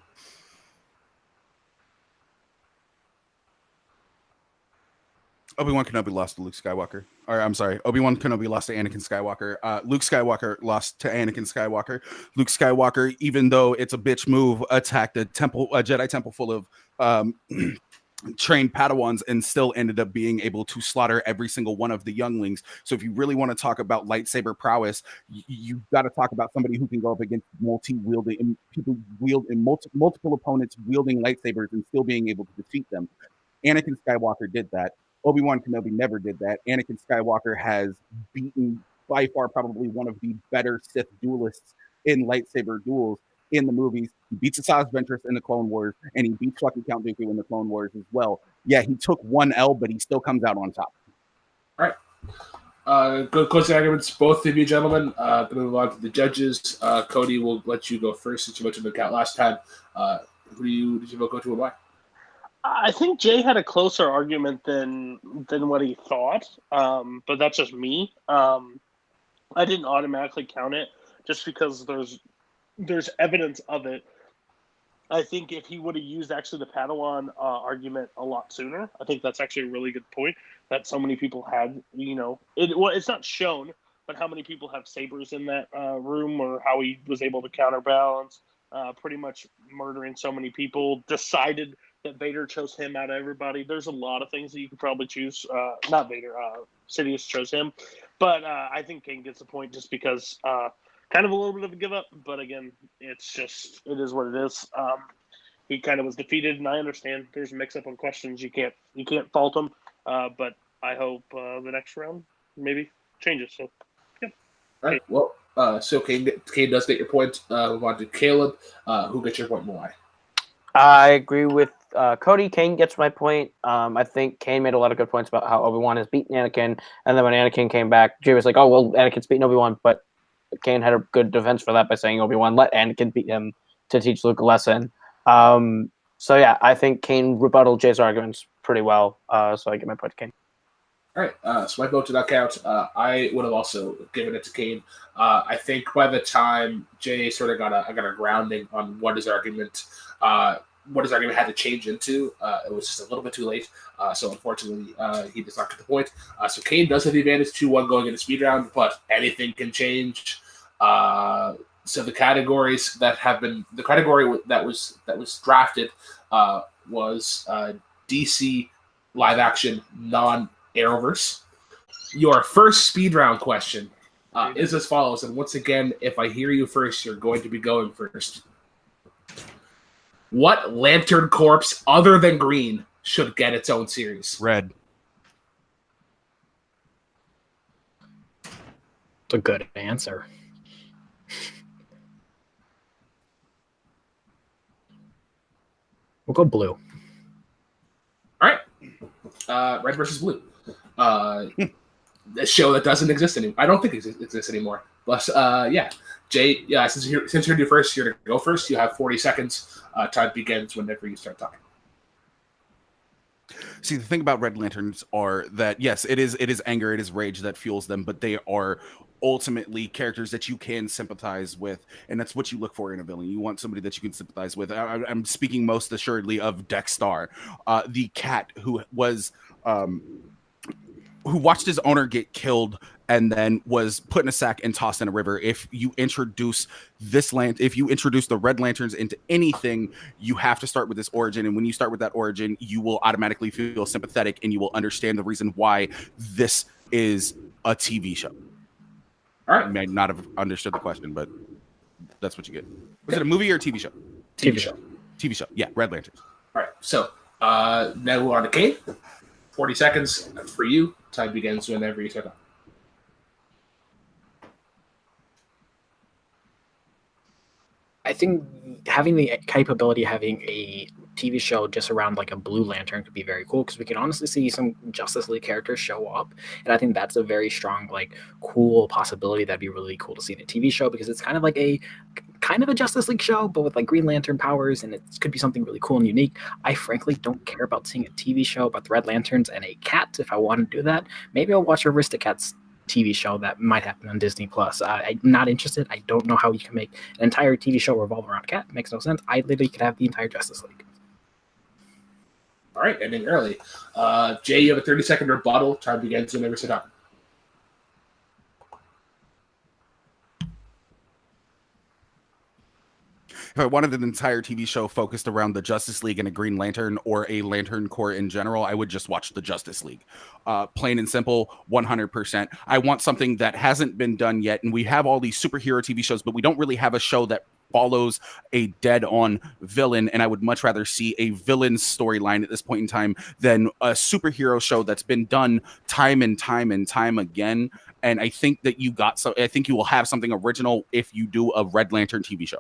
Obi-Wan Kenobi lost to Luke Skywalker. Or I'm sorry, Obi-Wan Kenobi lost to Anakin Skywalker. Luke Skywalker lost to Anakin Skywalker. Luke Skywalker, even though it's a bitch move, attacked a Jedi temple full of trained Padawans and still ended up being able to slaughter every single one of the younglings. So if you really want to talk about lightsaber prowess, you've got to talk about somebody who can go up against multiple opponents wielding lightsabers and still being able to defeat them. Anakin Skywalker did that. Obi-Wan Kenobi never did that. Anakin Skywalker has beaten by far probably one of the better Sith duelists in lightsaber duels in the movies. He beats Asajj Ventress in the Clone Wars, and he beats fucking Count Dooku in the Clone Wars as well. Yeah, he took one L, but he still comes out on top. All right. Good closing arguments, both of you gentlemen. Going to move on to the judges. Cody, will let you go first since you went to the count last time. Who did you vote go to and why? I think Jay had a closer argument than what he thought, but that's just me. I didn't automatically count it just because there's evidence of it. I think if he would have used actually the Padawan argument a lot sooner, I think that's actually a really good point that so many people had. It's not shown, but how many people have sabers in that room, or how he was able to counterbalance, pretty much murdering so many people, decided that Vader chose him out of everybody. There's a lot of things that you could probably choose. Not Vader, Sidious chose him. But I think Cain gets the point just because kind of a little bit of a give up. But again, it is what it is. He kind of was defeated, and I understand there's a mix-up on questions. You can't fault him. But I hope the next round maybe changes. So, yeah. All right. Well, so Cain does get your point. Move on to Kaleb. Who gets your point and why? I agree with Cody. Cain gets my point. I think Cain made a lot of good points about how Obi-Wan has beaten Anakin, and then when Anakin came back, Jay was like, "Oh well, Anakin's beaten Obi-Wan," but Cain had a good defense for that by saying Obi-Wan let Anakin beat him to teach Luke a lesson. So yeah, I think Cain rebutted Jay's arguments pretty well. So I give my point to Cain. All right, so my vote did not count. I would have also given it to Cain. I think by the time Jay sort of got a grounding on what his argument had to change into, it was just a little bit too late. So unfortunately, he does not get the point. So Cain does have the advantage 2-1 going into speed round, but anything can change. So the category that was drafted was DC live action non-Arrowverse. Your first speed round question is as follows, and once again, if I hear you first, you're going to be going first. What Lantern Corps other than green should get its own series? Red. It's a good answer. We'll go blue. All right. Red versus blue. A show that doesn't exist anymore. I don't think it exists anymore. But yeah, Jay, yeah, since you're new first, you're going to go first. You have 40 seconds. Time begins whenever you start talking. See, the thing about Red Lanterns are that, yes, it is anger, it is rage that fuels them, but they are ultimately characters that you can sympathize with, and that's what you look for in a villain. You want somebody that you can sympathize with. I'm speaking most assuredly of Dexter, the cat who was who watched his owner get killed and then was put in a sack and tossed in a river. If you introduce the Red Lanterns into anything, you have to start with this origin. And when you start with that origin, you will automatically feel sympathetic and you will understand the reason why this is a TV show. All right. You may not have understood the question, but that's what you get. Was it a movie or a TV show? TV show. TV show. Yeah, Red Lanterns. All right. So now we're on to Cain. 40 seconds for you. Time begins whenever you start. I think having the capability of having a TV show just around like a Blue Lantern could be very cool, because we can honestly see some Justice League characters show up, and I think that's a very strong, like, cool possibility. That'd be really cool to see in a TV show, because it's kind of like a Justice League show, but with like Green Lantern powers, and it could be something really cool and unique. I frankly don't care about seeing a TV show about the Red Lanterns and a cat. If I want to do that, maybe I'll watch Aristocats TV show that might happen on Disney Plus. I'm not interested. I don't know how you can make an entire TV show revolve around a cat. It makes no sense. I literally could have the entire Justice League. All right, ending early. Jay, you have a 30-second rebuttal. Time begins whenever you sit down. If I wanted an entire TV show focused around the Justice League and a Green Lantern or a Lantern Corps in general, I would just watch the Justice League. Plain and simple, 100%. I want something that hasn't been done yet, and we have all these superhero TV shows, but we don't really have a show that follows a dead-on villain, and I would much rather see a villain storyline at this point in time than a superhero show that's been done time and time and time again. And I think that I think you will have something original if you do a Red Lantern TV show.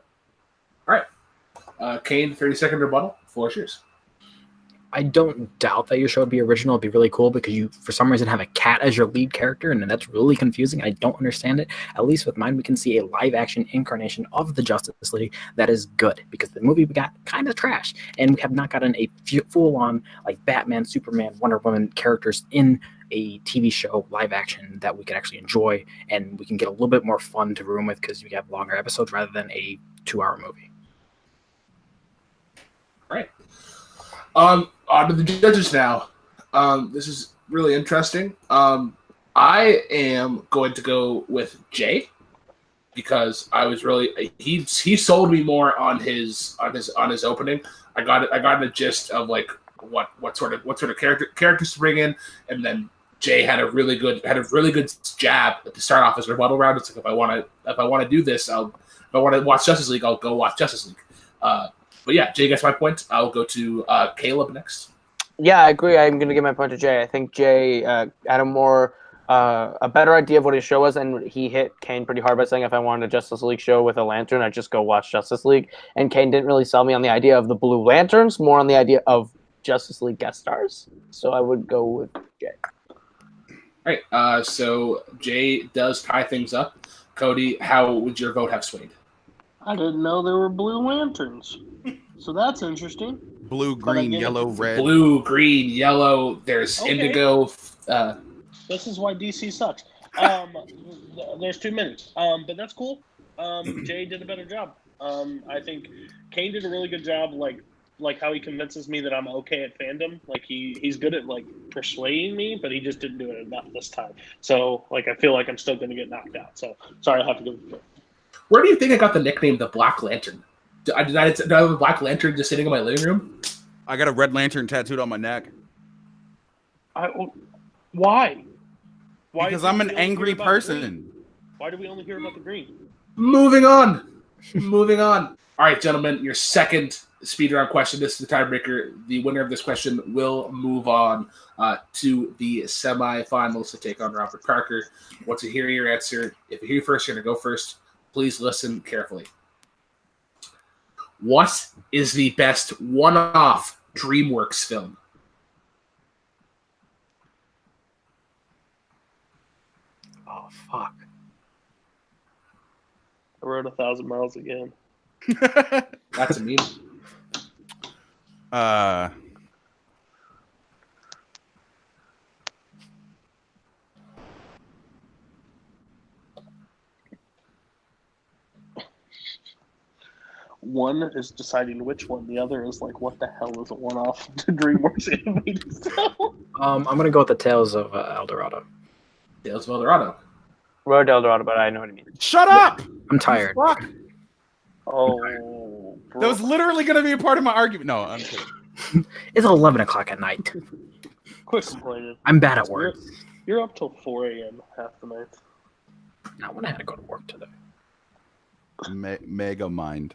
All right. Cain, 30-second rebuttal. Floor is yours. I don't doubt that your show would be original. It'd be really cool, because you, for some reason, have a cat as your lead character, and that's really confusing. I don't understand it. At least with mine, we can see a live-action incarnation of the Justice League that is good, because the movie we got kind of trash, and we have not gotten a full-on like Batman, Superman, Wonder Woman characters in a TV show live action that we could actually enjoy, and we can get a little bit more fun to room with, because we have longer episodes rather than a 2-hour movie. All right. On to the judges now. This is really interesting. I am going to go with Jay, because I was really he sold me more on his opening. I got a gist of like what sort of characters to bring in, and then Jay had a really good jab to start off as a rebuttal round. It's like, if I want to do this, if I want to watch Justice League, I'll go watch Justice League. But yeah, Jay gets my point. I'll go to Kaleb next. Yeah, I agree. I'm going to give my point to Jay. I think Jay had a better idea of what his show was, and he hit Cain pretty hard by saying, if I wanted a Justice League show with a lantern, I'd just go watch Justice League. And Cain didn't really sell me on the idea of the Blue Lanterns, more on the idea of Justice League guest stars. So I would go with Jay. All right. So Jay does tie things up. Cody, how would your vote have swayed? I didn't know there were Blue Lanterns. So that's interesting. Blue, green, yellow, red. Blue, green, yellow. There's indigo. This is why DC sucks. There's too many. But that's cool. Jay did a better job. I think Cain did a really good job, like how he convinces me that I'm okay at Fandom. Like he's good at like persuading me, but he just didn't do it enough this time. So like I feel like I'm still going to get knocked out. So sorry, I have to go with Jay. Where do you think I got the nickname the Black Lantern? Do I have a Black Lantern just sitting in my living room? I got a Red Lantern tattooed on my neck. Why? Because I'm an angry person. Why do we only hear about the green? Moving on. All right, gentlemen, your second speedrun question. This is the tiebreaker. The winner of this question will move on to the semifinals to take on Robert Parker. Once you hear your answer, if you hear first, you're going to go first. Please listen carefully. What is the best one-off DreamWorks film? Oh, fuck. I rode 1,000 miles again. That's a meme. One is deciding which one. The other is like, what the hell is a one-off to DreamWorks animated style? I'm gonna go with the Tales of El Dorado. Tales of El Dorado. Road to El Dorado, but I know what I mean. Shut up! I'm tired. Fuck! Oh, bro. That was literally going to be a part of my argument. No, I'm kidding. It's 11 o'clock at night. Quit complaining. I'm bad at work. You're up till 4 a.m. half the night. Not when I had to go to work today. Mega Mind.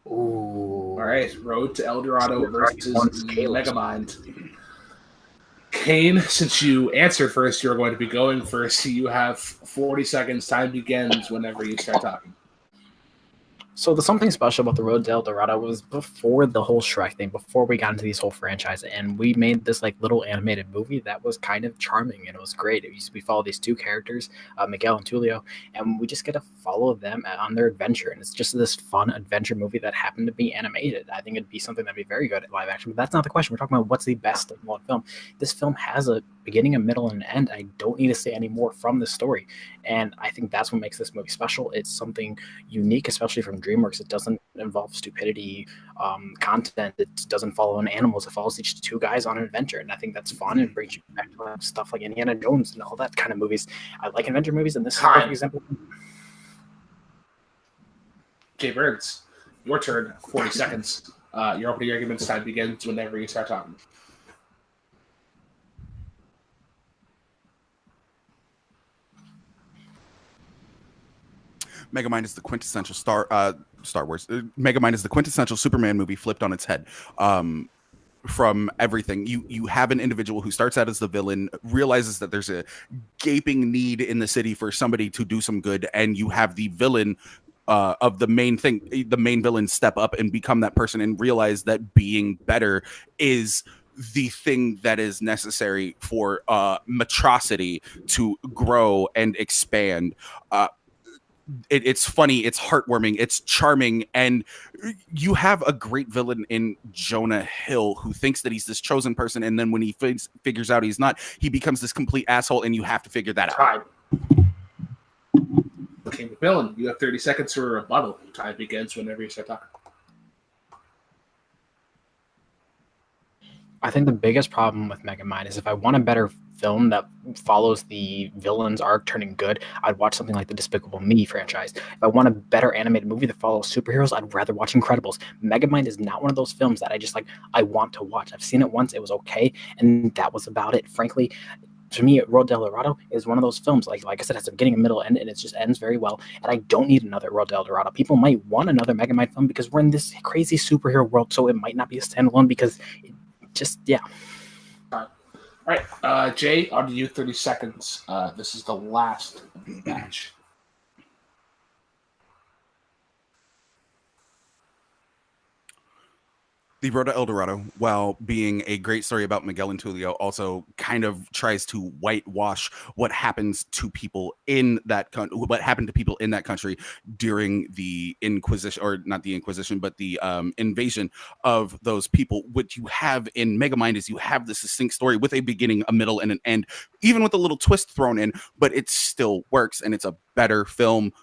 Ooh. All right, Road to El Dorado versus Megamind. Cain, since you answered first, you're going to be going first. You have 40 seconds. Time begins whenever you start talking. So the something special about the Road to El Dorado was before the whole Shrek thing, before we got into these whole franchise, and we made this like little animated movie that was kind of charming and it was great. We follow these two characters, Miguel and Tulio, and we just get to follow them on their adventure, and it's just this fun adventure movie that happened to be animated. I think it'd be something that'd be very good at live action, but that's not the question. We're talking about what's the best of one film. This film has a beginning, a middle, and an end. I don't need to say any more from this story, and I think that's what makes this movie special. It's something unique, especially from DreamWorks. It doesn't involve stupidity content. It doesn't follow on animals. It follows these two guys on an adventure, and I think that's fun and brings you back to stuff like Indiana Jones and all that kind of movies. I like adventure movies, and this is a perfect example. Jay Burnz, your turn. 40 seconds. Your opening arguments time begins whenever you start talking. Megamind is the quintessential Star Wars. Megamind is the quintessential Superman movie flipped on its head. From everything, you have an individual who starts out as the villain, realizes that there's a gaping need in the city for somebody to do some good, and you have the villain of the main villain step up and become that person and realize that being better is the thing that is necessary for monstrosity to grow and expand. It's funny, it's heartwarming, it's charming, and you have a great villain in Jonah Hill who thinks that he's this chosen person, and then when he figures out he's not, he becomes this complete asshole, and you have to figure that out. Cain McMillan, you have 30 seconds for a rebuttal. Time begins whenever you start talking. I think the biggest problem with Megamind is if I want a better film that follows the villain's arc turning good, I'd watch something like the Despicable Me franchise. If I want a better animated movie that follows superheroes, I'd rather watch Incredibles. Megamind is not one of those films that I want to watch. I've seen it once, it was okay, and that was about it. Frankly, to me, Road to El Dorado is one of those films, like I said, it has a beginning, a middle, end, and it just ends very well. And I don't need another Road to El Dorado. People might want another Megamind film because we're in this crazy superhero world, so it might not be a standalone because All right. Jay, on to you, 30 seconds. This is the last of the match. The Road to El Dorado, while being a great story about Miguel and Tulio, also kind of tries to whitewash what happens to people in that what happened to people in that country during the Inquisition, or not the Inquisition, but the invasion of those people. What you have in Megamind is you have this succinct story with a beginning, a middle, and an end, even with a little twist thrown in, but it still works, and it's a better film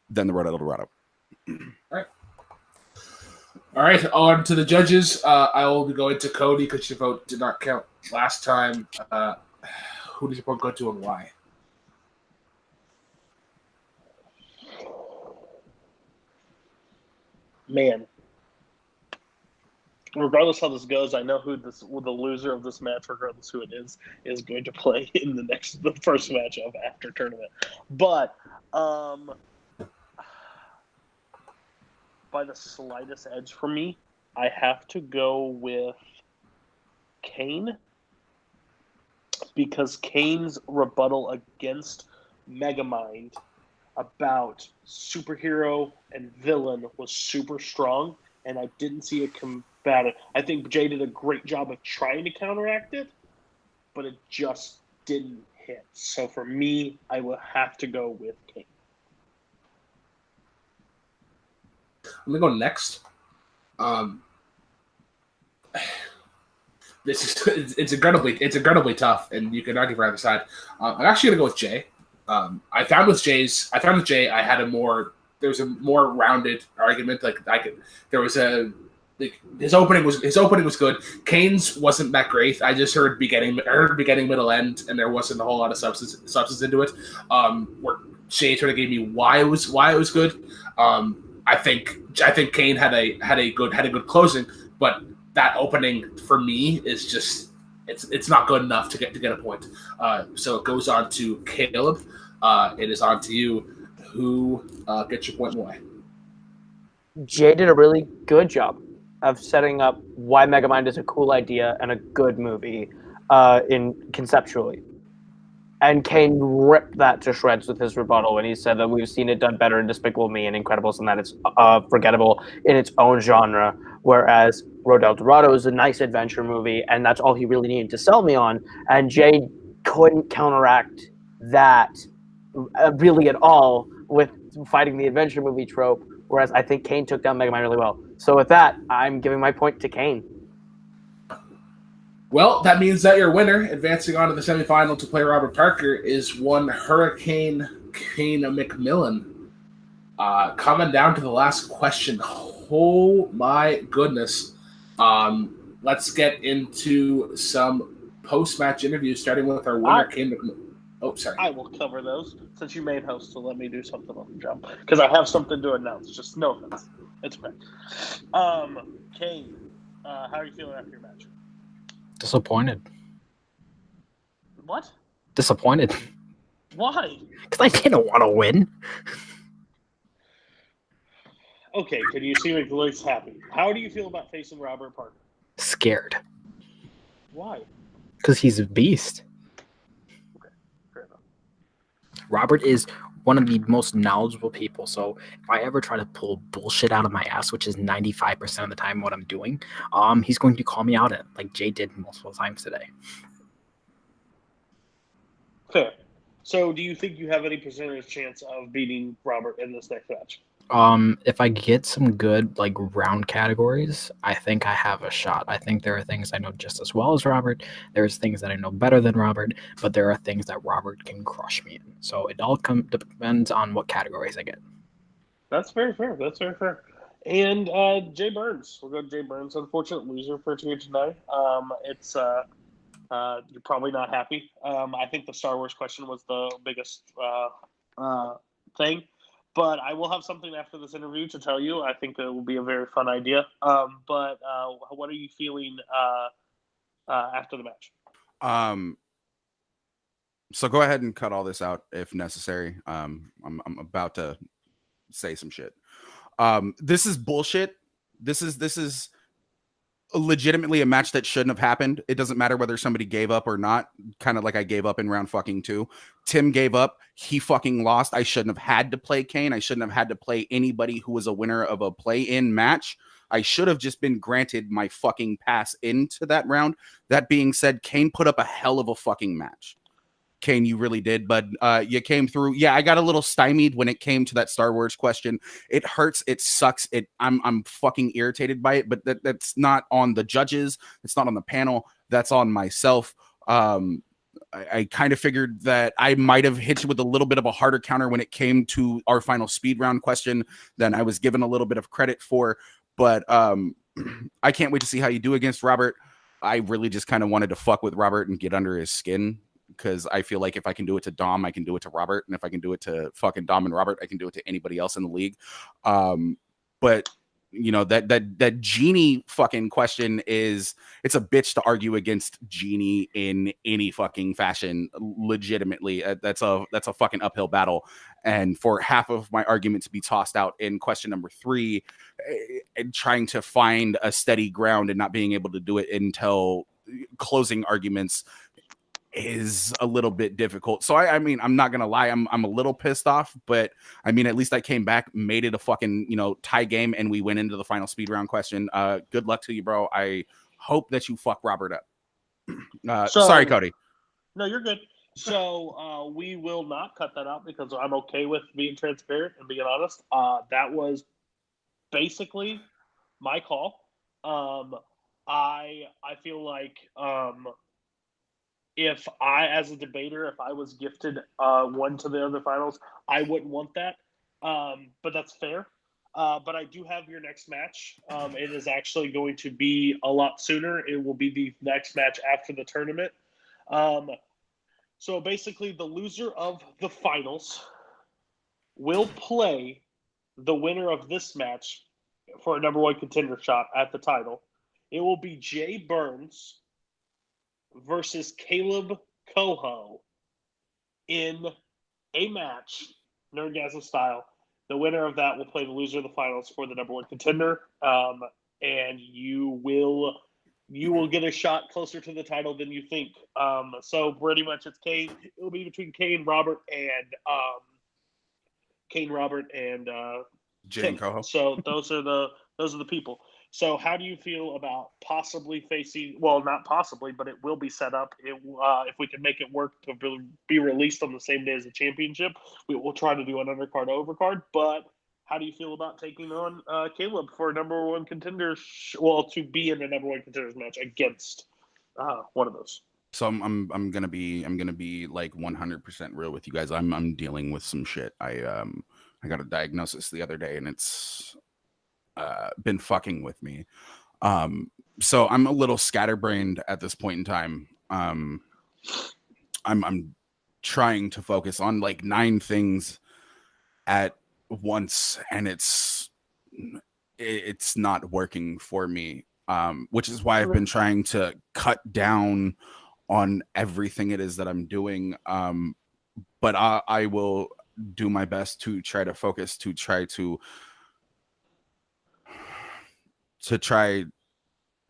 than the Road to El Dorado. All right, on to the judges. I will be going to Cody because your vote did not count last time. Who does your vote go to and why? Man. Regardless how this goes, I know who the loser of this match, regardless who it is going to play in the first match of After Tournament. But by the slightest edge for me, I have to go with Cain, because Cain's rebuttal against Megamind about superhero and villain was super strong, and I didn't see it combat it. I think Jay did a great job of trying to counteract it, but it just didn't hit. So for me, I will have to go with Cain. I'm gonna go next. It's incredibly tough, and you can argue for either side. I'm actually gonna go with Jay. I found with Jay, there was a more rounded argument. His opening was good. Kane's wasn't that great. I just heard beginning, middle, end, and there wasn't a whole lot of substance into it. Where Jay sort of gave me why it was good. I think Cain had a good closing, but that opening for me is just it's not good enough to get a point. So it goes on to Kaleb. It is on to you. Who gets your point and why? Jay did a really good job of setting up why Megamind is a cool idea and a good movie conceptually. And Cain ripped that to shreds with his rebuttal when he said that we've seen it done better in Despicable Me and Incredibles and that it's forgettable in its own genre, whereas Road El Dorado is a nice adventure movie, and that's all he really needed to sell me on. And Jay couldn't counteract that really at all with fighting the adventure movie trope, whereas I think Cain took down Megamind really well. So with that, I'm giving my point to Cain. Well, that means that your winner, advancing on to the semifinal to play Robert Parker, is one Hurricane Cain McMillan. Coming down to the last question. Oh my goodness. Let's get into some post-match interviews, starting with our winner, Cain McMillan. Oh, sorry. I will cover those since you made host, so let me do something on the jump because I have something to announce. Just no offense. It's okay. Cain, how are you feeling after your match? Disappointed. What? Disappointed. Why? Because I didn't want to win. Okay, can you see me looks happy? How do you feel about facing Robert Parker? Scared. Why? Because he's a beast. Okay, fair enough. Robert is one of the most knowledgeable people, so if I ever try to pull bullshit out of my ass, which is 95% of the time what I'm doing, he's going to call me out at it, like Jay did multiple times today. Fair. So do you think you have any percentage chance of beating Robert in this next match? If I get some good round categories, I think I have a shot. I think there are things I know just as well as Robert. There's things that I know better than Robert, but there are things that Robert can crush me in. So it all depends on what categories I get. That's very fair. And Jay Burnz. We'll go to Jay Burnz. Unfortunate loser for tonight. You're probably not happy. I think the Star Wars question was the biggest thing. But I will have something after this interview to tell you. I think it will be a very fun idea. But what are you feeling after the match? So go ahead and cut all this out if necessary. I'm about to say some shit. This is bullshit. This is legitimately a match that shouldn't have happened. It doesn't matter whether somebody gave up or not, kind of like I gave up in round fucking 2. Tim gave up. He fucking lost. I shouldn't have had to play Cain. I shouldn't have had to play anybody who was a winner of a play-in match. I should have just been granted my fucking pass into that round. That being said, Cain put up a hell of a fucking match. Cain, you really did, but you came through. Yeah, I got a little stymied when it came to that Star Wars question. It hurts. It sucks. I'm fucking irritated by it, but that's not on the judges. It's not on the panel. That's on myself. I kind of figured that I might have hit you with a little bit of a harder counter when it came to our final speed round question than I was given a little bit of credit for. But I can't wait to see how you do against Robert. I really just kind of wanted to fuck with Robert and get under his skin, because I feel like if I can do it to Dom, I can do it to Robert. And if I can do it to fucking Dom and Robert, I can do it to anybody else in the league. But you know, that Genie fucking question it's a bitch to argue against Genie in any fucking fashion. Legitimately, that's a fucking uphill battle. And for half of my argument to be tossed out in question number 3, and trying to find a steady ground and not being able to do it until closing arguments is a little bit difficult. So I mean, I'm not gonna lie, I'm a little pissed off, but I mean, at least I came back, made it a fucking tie game, and we went into the final speed round question. Good luck to you, bro. I hope that you fuck Robert up. Sorry, Cody. No, you're good. So we will not cut that out because I'm okay with being transparent and being honest. That was basically my call. I feel like if I, as a debater, if I was gifted one to the other finals, I wouldn't want that. But that's fair. But I do have your next match. It is actually going to be a lot sooner. It will be the next match after the tournament. So basically, the loser of the finals will play the winner of this match for a number one contender shot at the title. It will be Jay Burnz versus Kaleb Koho in a match, NERDGASM style. The winner of that will play the loser of the finals for the number one contender, and you will get a shot closer to the title than you think. So pretty much it's Cain. It will be between Cain, Robert, and Jay and Koho. So those are the people. So how do you feel about possibly facing? Well, not possibly, but it will be set up. If we can make it work to be released on the same day as the championship, we will try to do an undercard overcard. But how do you feel about taking on Kaleb for a number one contender? To be in a number one contenders match against one of those. So I'm gonna be like 100% real with you guys. I'm dealing with some shit. I got a diagnosis the other day, and it's been fucking with me. So I'm a little scatterbrained at this point in time. I'm trying to focus on like 9 things at once, and it's not working for me. Which is why I've been trying to cut down on everything it is that I'm doing. But I will do my best to try to focus, to try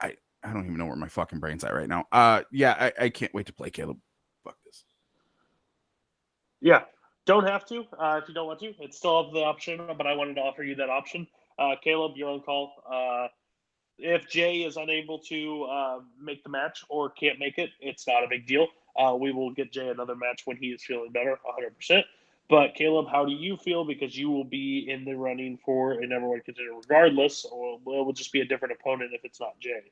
I don't even know where my fucking brain's at right now. Yeah, I can't wait to play Kaleb. Fuck this. Yeah, don't have to if you don't want to. It's still the option, but I wanted to offer you that option. Kaleb, you're on call. If Jay is unable to make the match or can't make it, it's not a big deal. We will get Jay another match when he is feeling better, 100%. But Kaleb, how do you feel? Because you will be in the running for a number one contender regardless, or it will just be a different opponent if it's not Jay.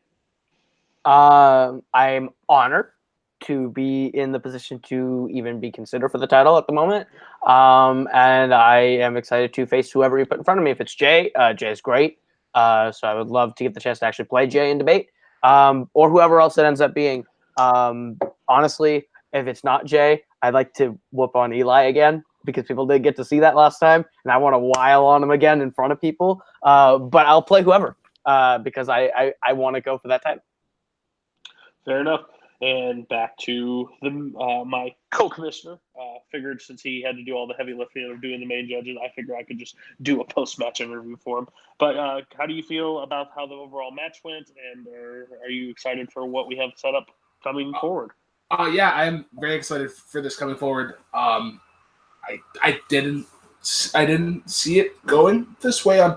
I'm honored to be in the position to even be considered for the title at the moment. And I am excited to face whoever you put in front of me. If it's Jay, Jay's great. So I would love to get the chance to actually play Jay in debate, or whoever else it ends up being. Honestly, if it's not Jay, I'd like to whoop on Eli again, because people did get to see that last time, and I want to while on him again in front of people. But I'll play whoever because I want to go for that title. Fair enough. And back to my co-commissioner. Figured since he had to do all the heavy lifting of doing the main judges, I figured I could just do a post-match interview for him. But how do you feel about how the overall match went, and are you excited for what we have set up coming forward? Yeah, I'm very excited for this coming forward. I didn't see it going this way on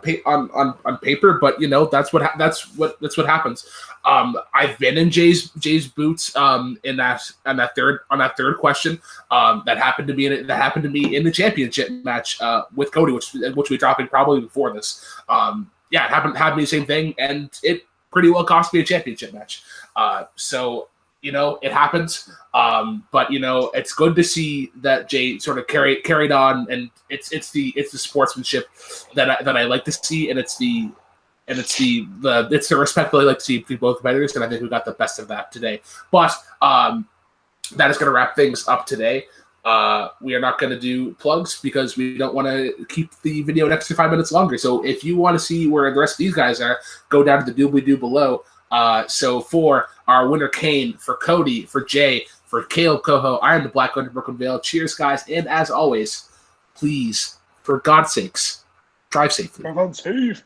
paper, but you know that's what happens. I've been in Jay's boots in that third question that happened to me in the championship match with Cody, which we dropped in probably before this. Yeah, it happened to me the same thing, and it pretty well cost me a championship match. So. You know, it happens, but you know it's good to see that Jay sort of carried on, and it's the sportsmanship that I like to see, and it's the respect that I like to see between both competitors, and I think we got the best of that today. But that is going to wrap things up today. We are not going to do plugs because we don't want to keep the video an extra 5 minutes longer. So if you want to see where the rest of these guys are, go down to the doobly-doo below. So for our winner Cain, for Cody, for Jay, for Kaleb Koho, I am the Black Under Brooklyn Vail. Cheers, guys, and as always, please, for God's sakes, drive safely. Drive on safe.